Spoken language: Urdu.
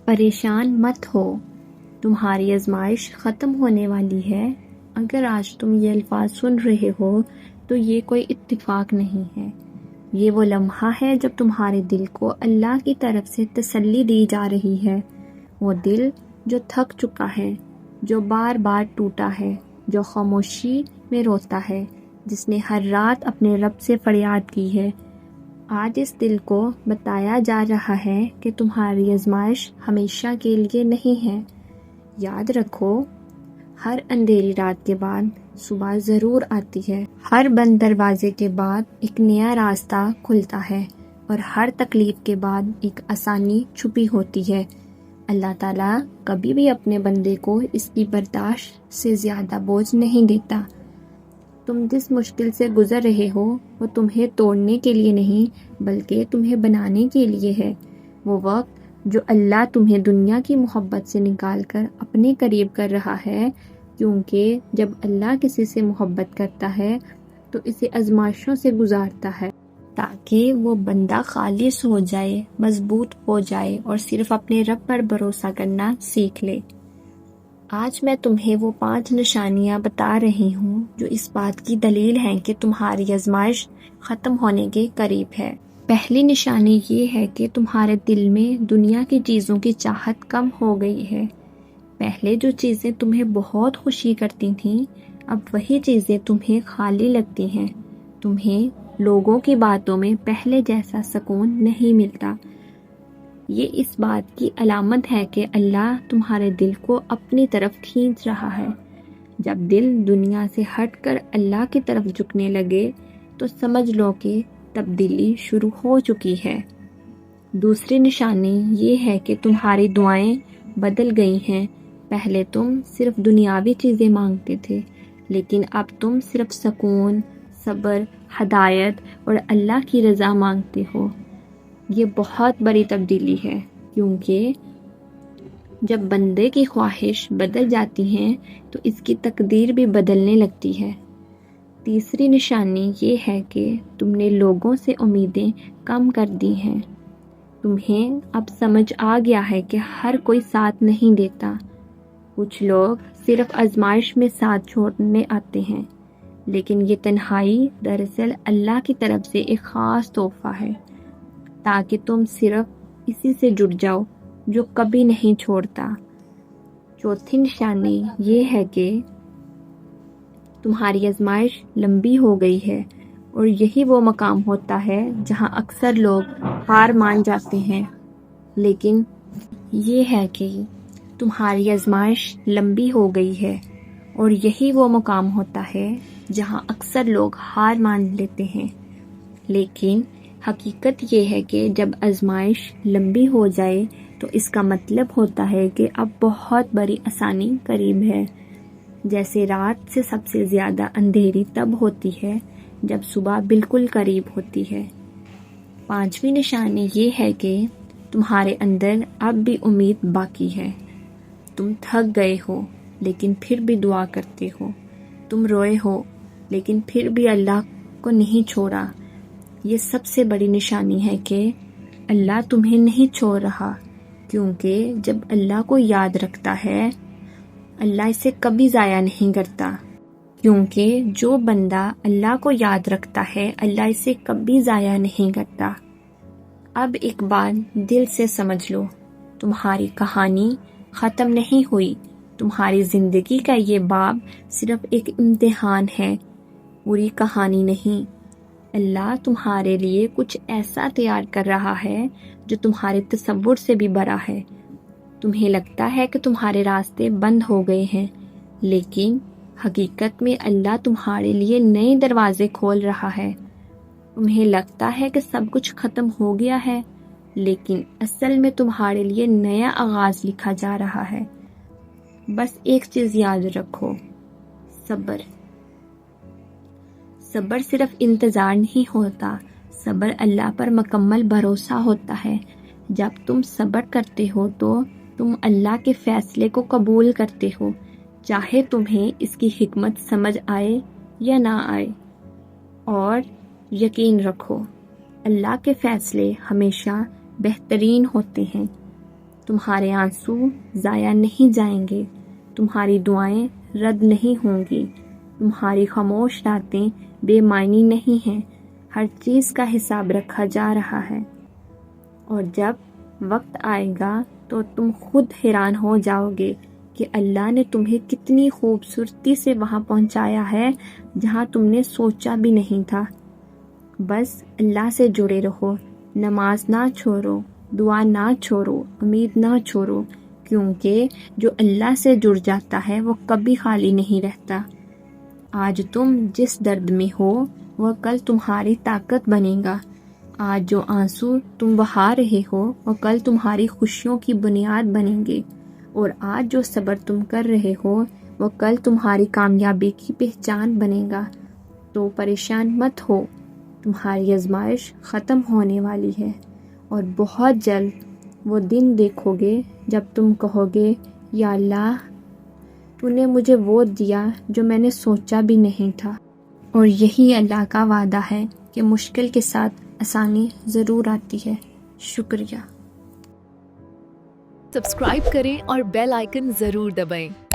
پریشان مت ہو، تمہاری آزمائش ختم ہونے والی ہے۔ اگر آج تم یہ الفاظ سن رہے ہو تو یہ کوئی اتفاق نہیں ہے، یہ وہ لمحہ ہے جب تمہارے دل کو اللہ کی طرف سے تسلی دی جا رہی ہے۔ وہ دل جو تھک چکا ہے، جو بار بار ٹوٹا ہے، جو خاموشی میں روتا ہے، جس نے ہر رات اپنے رب سے فریاد کی ہے، آج اس دل کو بتایا جا رہا ہے کہ تمہاری آزمائش ہمیشہ کے لیے نہیں ہے۔ یاد رکھو، ہر اندھیری رات کے بعد صبح ضرور آتی ہے، ہر بند دروازے کے بعد ایک نیا راستہ کھلتا ہے، اور ہر تکلیف کے بعد ایک آسانی چھپی ہوتی ہے۔ اللہ تعالیٰ کبھی بھی اپنے بندے کو اس کی برداشت سے زیادہ بوجھ نہیں دیتا۔ تم جس مشکل سے گزر رہے ہو وہ تمہیں توڑنے کے لیے نہیں بلکہ تمہیں بنانے کے لیے ہے۔ وہ وقت جو اللہ تمہیں دنیا کی محبت سے نکال کر اپنے قریب کر رہا ہے، کیونکہ جب اللہ کسی سے محبت کرتا ہے تو اسے آزمائشوں سے گزارتا ہے تاکہ وہ بندہ خالص ہو جائے، مضبوط ہو جائے اور صرف اپنے رب پر بھروسہ کرنا سیکھ لے۔ آج میں تمہیں وہ 5 نشانیاں بتا رہی ہوں جو اس بات کی دلیل ہیں کہ تمہاری آزمائش ختم ہونے کے قریب ہے۔ پہلی نشانی یہ ہے کہ تمہارے دل میں دنیا کی چیزوں کی چاہت کم ہو گئی ہے۔ پہلے جو چیزیں تمہیں بہت خوشی کرتی تھیں، اب وہی چیزیں تمہیں خالی لگتی ہیں۔ تمہیں لوگوں کی باتوں میں پہلے جیسا سکون نہیں ملتا۔ یہ اس بات کی علامت ہے کہ اللہ تمہارے دل کو اپنی طرف کھینچ رہا ہے۔ جب دل دنیا سے ہٹ کر اللہ کی طرف جھکنے لگے تو سمجھ لو کہ تبدیلی شروع ہو چکی ہے۔ دوسری نشانی یہ ہے کہ تمہاری دعائیں بدل گئی ہیں۔ پہلے تم صرف دنیاوی چیزیں مانگتے تھے، لیکن اب تم صرف سکون، صبر، ہدایت اور اللہ کی رضا مانگتے ہو۔ یہ بہت بڑی تبدیلی ہے، کیونکہ جب بندے کی خواہش بدل جاتی ہیں تو اس کی تقدیر بھی بدلنے لگتی ہے۔ تیسری نشانی یہ ہے کہ تم نے لوگوں سے امیدیں کم کر دی ہیں۔ تمہیں اب سمجھ آ گیا ہے کہ ہر کوئی ساتھ نہیں دیتا۔ کچھ لوگ صرف آزمائش میں ساتھ چھوڑنے آتے ہیں، لیکن یہ تنہائی دراصل اللہ کی طرف سے ایک خاص تحفہ ہے، تاکہ تم صرف اسی سے جڑ جاؤ جو کبھی نہیں چھوڑتا۔ چوتھی نشانی یہ ہے کہ تمہاری آزمائش لمبی ہو گئی ہے، اور یہی وہ مقام ہوتا ہے جہاں اکثر لوگ ہار مان جاتے ہیں۔ لیکن یہ ہے کہ تمہاری آزمائش لمبی ہو گئی ہے، اور یہی وہ مقام ہوتا ہے جہاں اکثر لوگ ہار مان لیتے ہیں۔ لیکن حقیقت یہ ہے کہ جب آزمائش لمبی ہو جائے تو اس کا مطلب ہوتا ہے کہ اب بہت بڑی آسانی قریب ہے۔ جیسے رات سے سب سے زیادہ اندھیری تب ہوتی ہے جب صبح بالکل قریب ہوتی ہے۔ پانچویں نشانی یہ ہے کہ تمہارے اندر اب بھی امید باقی ہے۔ تم تھک گئے ہو لیکن پھر بھی دعا کرتے ہو، تم روئے ہو لیکن پھر بھی اللہ کو نہیں چھوڑا۔ یہ سب سے بڑی نشانی ہے کہ اللہ تمہیں نہیں چھوڑ رہا، کیونکہ جب اللہ کو یاد رکھتا ہے اللہ اسے کبھی ضائع نہیں کرتا، کیونکہ جو بندہ اللہ کو یاد رکھتا ہے اللہ اسے کبھی ضائع نہیں کرتا۔ اب ایک بات دل سے سمجھ لو، تمہاری کہانی ختم نہیں ہوئی۔ تمہاری زندگی کا یہ باب صرف ایک امتحان ہے، پوری کہانی نہیں۔ اللہ تمہارے لیے کچھ ایسا تیار کر رہا ہے جو تمہارے تصور سے بھی بڑا ہے۔ تمہیں لگتا ہے کہ تمہارے راستے بند ہو گئے ہیں، لیکن حقیقت میں اللہ تمہارے لیے نئے دروازے کھول رہا ہے۔ تمہیں لگتا ہے کہ سب کچھ ختم ہو گیا ہے، لیکن اصل میں تمہارے لیے نیا آغاز لکھا جا رہا ہے۔ بس ایک چیز یاد رکھو، صبر۔ صبر صرف انتظار نہیں ہوتا، صبر اللہ پر مکمل بھروسہ ہوتا ہے۔ جب تم صبر کرتے ہو تو تم اللہ کے فیصلے کو قبول کرتے ہو، چاہے تمہیں اس کی حکمت سمجھ آئے یا نہ آئے۔ اور یقین رکھو، اللہ کے فیصلے ہمیشہ بہترین ہوتے ہیں۔ تمہارے آنسو ضائع نہیں جائیں گے، تمہاری دعائیں رد نہیں ہوں گی، تمہاری خاموش راتیں بے معنی نہیں ہیں، ہر چیز کا حساب رکھا جا رہا ہے۔ اور جب وقت آئے گا تو تم خود حیران ہو جاؤ گے کہ اللہ نے تمہیں کتنی خوبصورتی سے وہاں پہنچایا ہے جہاں تم نے سوچا بھی نہیں تھا۔ بس اللہ سے جڑے رہو، نماز نہ چھوڑو، دعا نہ چھوڑو، امید نہ چھوڑو، کیونکہ جو اللہ سے جڑ جاتا ہے وہ کبھی خالی نہیں رہتا۔ آج تم جس درد میں ہو وہ کل تمہاری طاقت بنے گا، آج جو آنسو تم بہا رہے ہو وہ کل تمہاری خوشیوں کی بنیاد بنیں گے، اور آج جو صبر تم کر رہے ہو وہ کل تمہاری کامیابی کی پہچان بنے گا۔ تو پریشان مت ہو، تمہاری آزمائش ختم ہونے والی ہے، اور بہت جلد وہ دن دیکھو گے جب تم کہو گے یا اللہ تو نے مجھے وہ دیا جو میں نے سوچا بھی نہیں تھا۔ اور یہی اللہ کا وعدہ ہے کہ مشکل کے ساتھ آسانی ضرور آتی ہے۔ شکریہ۔ سبسکرائب کریں اور بیل آئیکن ضرور دبائیں۔